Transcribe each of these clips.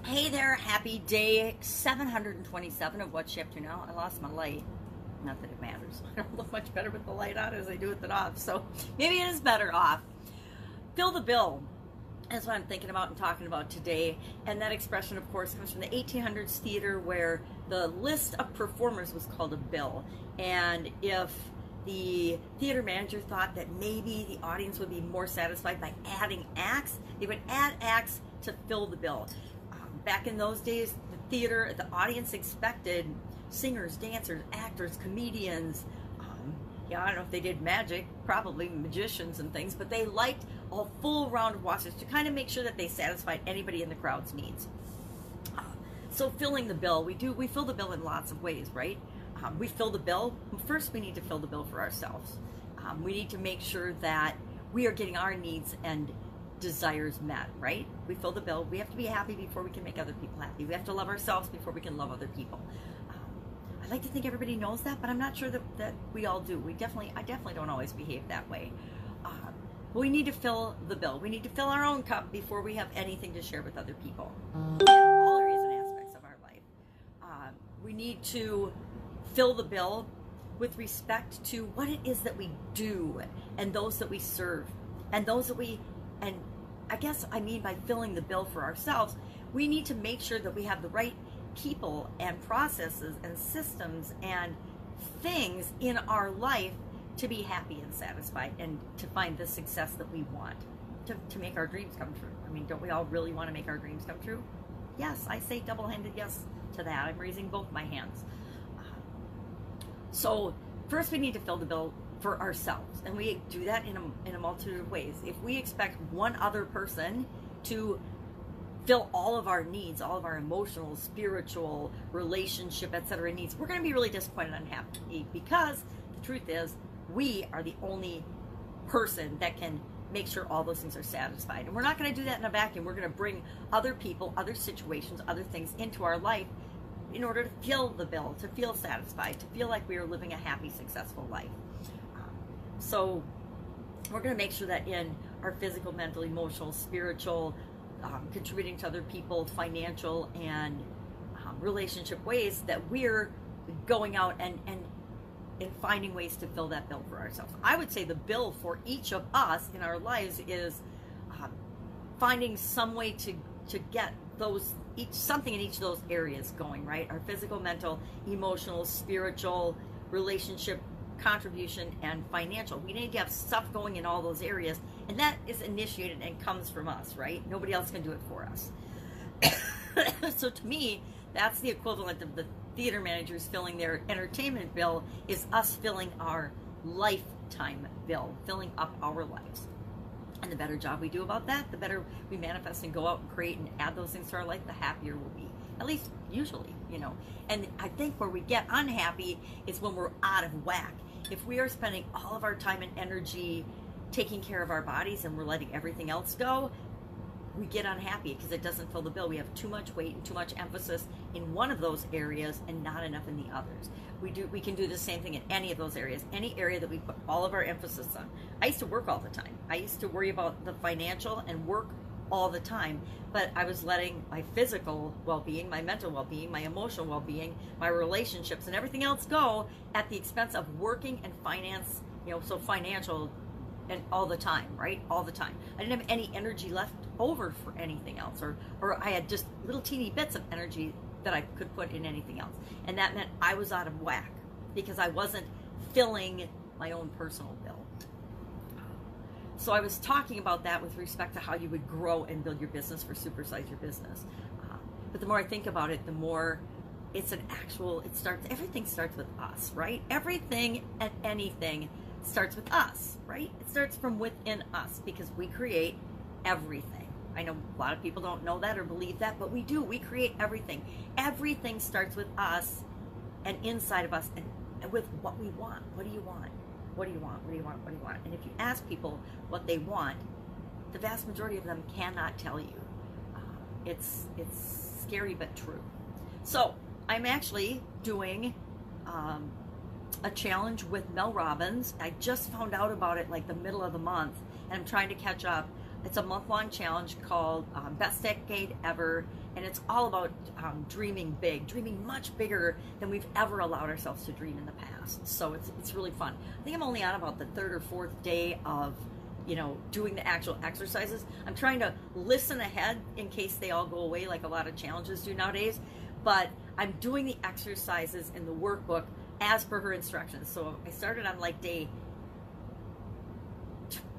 Hey there, happy day 727 of What's She Up To Now. I lost my light. Not that it matters. I don't look much better with the light on as I do with it off, so maybe it is better off. Fill the bill. That's what I'm thinking about and talking about today. And that expression, of course, comes from the 1800s theater where the list of performers was called a bill. And if the theater manager thought that maybe the audience would be more satisfied by adding acts, they would add acts to fill the bill. Back in those days, the audience expected singers, dancers, actors, comedians. I don't know if they did magic, probably magicians and things, but they liked a full round of watchers to kind of make sure that they satisfied anybody in the crowd's needs. So filling the bill, we fill the bill in lots of ways, right? We fill the bill. First, we need to fill the bill for ourselves. We need to make sure that we are getting our needs and desires met, right? We fill the bill. We have to be happy before we can make other people happy. We have to love ourselves before we can love other people. I like to think everybody knows that, but I'm not sure that we all do. I definitely don't always behave that way. But we need to fill the bill. We need to fill our own cup before we have anything to share with other people. In all areas and aspects of our life. We need to fill the bill with respect to what it is that we do and those that we serve and those that and I guess I mean by filling the bill for ourselves, we need to make sure that we have the right people and processes and systems and things in our life to be happy and satisfied and to find the success that we want, to make our dreams come true. I mean, don't we all really want to make our dreams come true? Yes, I say double-handed yes to that. I'm raising both my hands. So first we need to fill the bill for ourselves, and we do that in a multitude of ways. If we expect one other person to fill all of our needs, all of our emotional, spiritual, relationship, etc. needs, we're going to be really disappointed and unhappy, because the truth is we are the only person that can make sure all those things are satisfied. And we're not going to do that in a vacuum. We're going to bring other people, other situations, other things into our life in order to fill the bill, to feel satisfied, to feel like we are living a happy, successful life. So we're going to make sure that in our physical, mental, emotional, spiritual, contributing to other people, financial, and relationship ways, that we're going out and finding ways to fill that bill for ourselves. I would say the bill for each of us in our lives is finding some way to get something in each of those areas going, right? Our physical, mental, emotional, spiritual, relationship, contribution, and financial. We need to have stuff going in all those areas, and that is initiated and comes from us, right? Nobody else can do it for us. So to me, that's the equivalent of the theater managers filling their entertainment bill, is us filling our lifetime bill, filling up our lives. And the better job we do about that, the better we manifest and go out and create and add those things to our life, the happier we'll be. At least usually, And I think where we get unhappy is when we're out of whack. If we are spending all of our time and energy taking care of our bodies and we're letting everything else go, we get unhappy because it doesn't fill the bill. We have too much weight and too much emphasis in one of those areas and not enough in the others. We can do the same thing in any of those areas, any area that we put all of our emphasis on. I used to work all the time. I used to worry about the financial and work all the time, but I was letting my physical well-being, my mental well-being, my emotional well-being, my relationships, and everything else go at the expense of working and finance, so financial and all the time, right? All the time. I didn't have any energy left over for anything else, or I had just little teeny bits of energy that I could put in anything else. And that meant I was out of whack because I wasn't filling my own personal bill. So I was talking about that with respect to how you would grow and build your business for supersize your business. But the more I think about it, the more it's everything starts with us, right? Everything and anything starts with us, right? It starts from within us because we create everything. I know a lot of people don't know that or believe that, but we do. We create everything. Everything starts with us and inside of us and with what we want. What do you want? What do you want? What do you want? What do you want? And if you ask people what they want, the vast majority of them cannot tell you. It's scary but true. So I'm actually doing a challenge with Mel Robbins. I just found out about it like the middle of the month, and I'm trying to catch up. It's a month-long challenge called Best Decade Ever, and it's all about dreaming big, dreaming much bigger than we've ever allowed ourselves to dream in the past. So it's really fun. I think I'm only on about the third or fourth day of doing the actual exercises. I'm trying to listen ahead in case they all go away like a lot of challenges do nowadays, but I'm doing the exercises in the workbook as per her instructions. So I started on like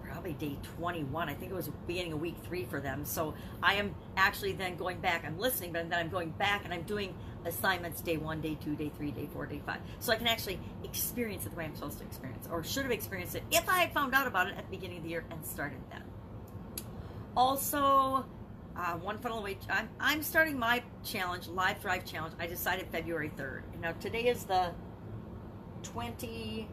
probably day 21. I think it was beginning of week 3 for them. So I am actually then going back. I'm listening, but then I'm going back and I'm doing assignments day 1, day 2, day 3, day 4, day 5. So I can actually experience it the way I'm supposed to experience it, or should have experienced it if I had found out about it at the beginning of the year and started then. Also, one funnel away. I'm starting my challenge, Live Thrive Challenge. I decided February 3rd. And now today is the 22nd,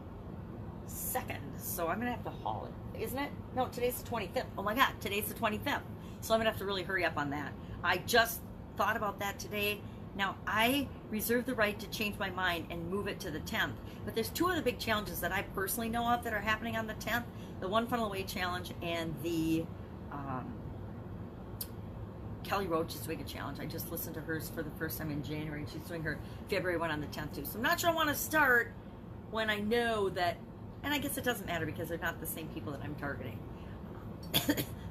so I'm gonna have to haul it, isn't it? No, today's the 25th. Oh my God, today's the 25th. So I'm gonna have to really hurry up on that. I just thought about that today. Now, I reserve the right to change my mind and move it to the 10th. But there's 2 other big challenges that I personally know of that are happening on the 10th. The One Funnel Away Challenge and the Kelly Roach is doing a challenge. I just listened to hers for the first time in January, and she's doing her February one on the 10th too. So I'm not sure I want to start when I know that, and I guess it doesn't matter because they're not the same people that I'm targeting.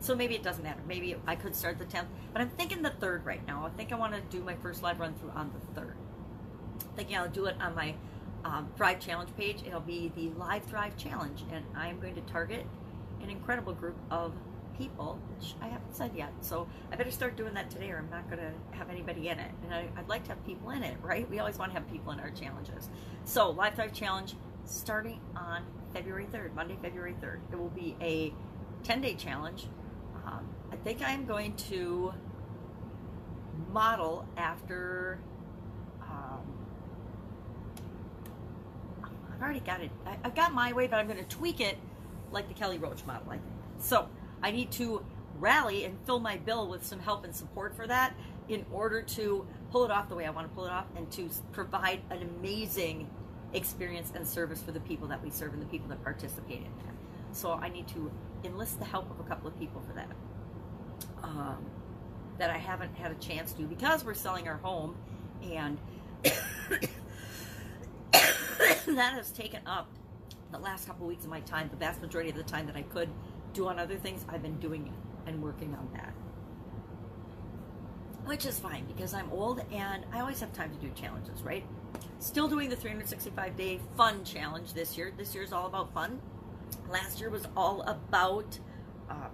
So maybe it doesn't matter. Maybe I could start the 10th, but I'm thinking the 3rd right now. I think I want to do my first live run through on the 3rd. Thinking I'll do it on my Thrive Challenge page. It'll be the Live Thrive Challenge, and I'm going to target an incredible group of people, which I haven't said yet. So I better start doing that today, or I'm not going to have anybody in it. And I'd like to have people in it, right? We always want to have people in our challenges. So Live Thrive Challenge starting on February 3rd, Monday, February 3rd. It will be a 10-day challenge. I think I'm going to model after, I've already got it. I've got my way, but I'm going to tweak it like the Kelly Roach model, I think. So I need to rally and fill my bill with some help and support for that in order to pull it off the way I want to pull it off and to provide an amazing experience and service for the people that we serve and the people that participate in that. So I need to enlist the help of a couple of people for that. That I haven't had a chance to because we're selling our home, and that has taken up the last couple of weeks of my time. The vast majority of the time that I could do on other things, I've been doing it and working on that, which is fine because I'm old and I always have time to do challenges, right? Still doing the 365-day fun challenge this year. This year's all about fun. Last year was all about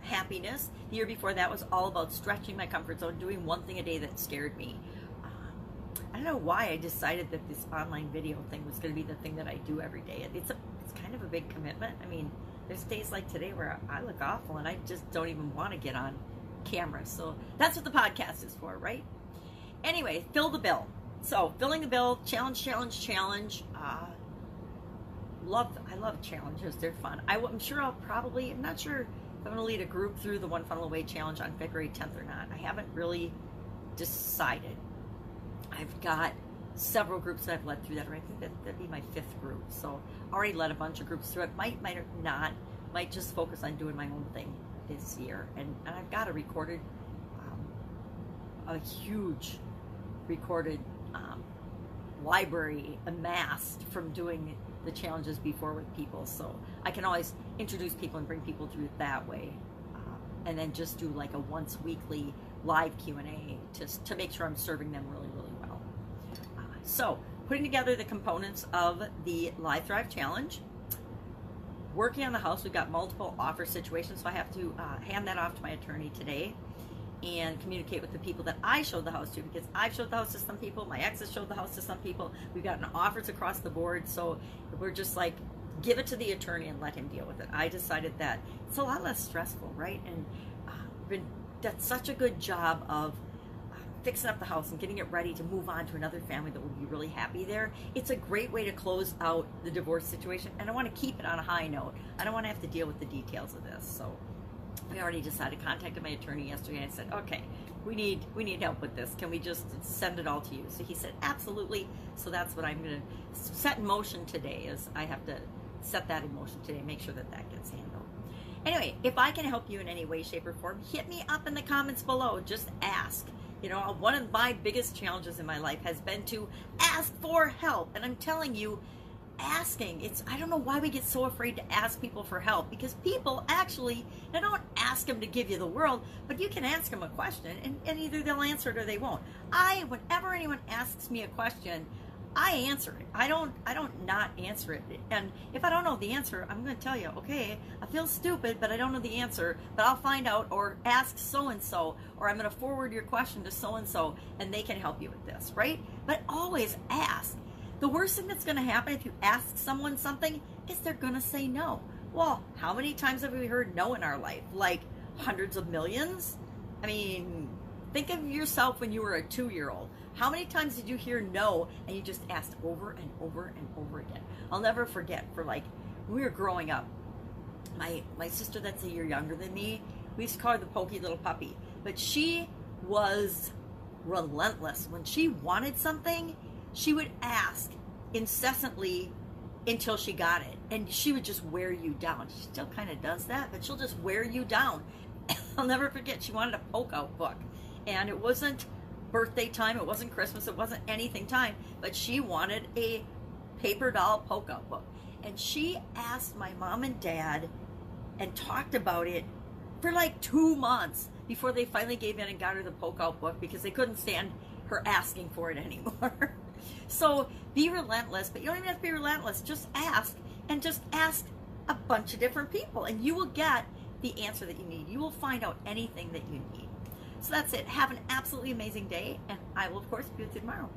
happiness. The year before that was all about stretching my comfort zone, doing one thing a day that scared me. I don't know why I decided that this online video thing was going to be the thing that I do every day. It's kind of a big commitment. I mean, there's days like today where I look awful and I just don't even want to get on camera. So that's what the podcast is for, right? Anyway, fill the bill. So filling the bill, challenge. I love challenges. They're fun. I'm sure I'm not sure if I'm going to lead a group through the One Funnel Away Challenge on February 10th or not. I haven't really decided. I've got several groups that I've led through that, or I think that'd be my 5th group. So I already led a bunch of groups through it. Might or not. Might just focus on doing my own thing this year. And I've got a huge recorded library amassed from doing the challenges before with people, so I can always introduce people and bring people through it that way, and then just do like a once weekly live Q&A to make sure I'm serving them really, really well. So putting together the components of the Live Thrive Challenge, working on the house. We've got multiple offer situations, so I have to hand that off to my attorney today and communicate with the people that I showed the house to, because I've showed the house to some people, my ex has showed the house to some people. We've gotten offers across the board, so we're just like, give it to the attorney and let him deal with it. I decided that it's a lot less stressful, right? And done such a good job of fixing up the house and getting it ready to move on to another family that will be really happy there. It's a great way to close out the divorce situation, and I want to keep it on a high note. I don't want to have to deal with the details of this, so I already decided, contacted my attorney yesterday, and I said, okay, we need help with this. Can we just send it all to you? So he said, absolutely. So that's what I'm going to set in motion today, is I have to set that in motion today, make sure that that gets handled. Anyway, if I can help you in any way, shape, or form, hit me up in the comments below. Just ask. You know, one of my biggest challenges in my life has been to ask for help. And I'm telling you, asking, I don't know why we get so afraid to ask people for help, because people actually, they don't ask them to give you the world, but you can ask them a question and either they'll answer it or they won't. Whenever anyone asks me a question, I answer it. I don't not answer it. And if I don't know the answer, I'm going to tell you, okay, I feel stupid, but I don't know the answer, but I'll find out, or ask so-and-so, or I'm going to forward your question to so-and-so, and they can help you with this, right? But always ask. The worst thing that's going to happen if you ask someone something is they're going to say no. Well, how many times have we heard no in our life? Like hundreds of millions? I mean, think of yourself when you were a 2-year-old. How many times did you hear no and you just asked over and over and over again? I'll never forget, for like, when we were growing up, my sister that's a year younger than me, we used to call her the pokey little puppy. But she was relentless. When she wanted something, she would ask incessantly until she got it. And she would just wear you down. She still kind of does that, but she'll just wear you down. I'll never forget, she wanted a poke-out book. And it wasn't birthday time, it wasn't Christmas, it wasn't anything time, but she wanted a paper doll poke-out book. And she asked my mom and dad and talked about it for like 2 months before they finally gave in and got her the poke-out book, because they couldn't stand her asking for it anymore. So be relentless, but you don't even have to be relentless. Just ask, and just ask a bunch of different people, and you will get the answer that you need. You will find out anything that you need. So that's it. Have an absolutely amazing day, and I will, of course, be with you tomorrow.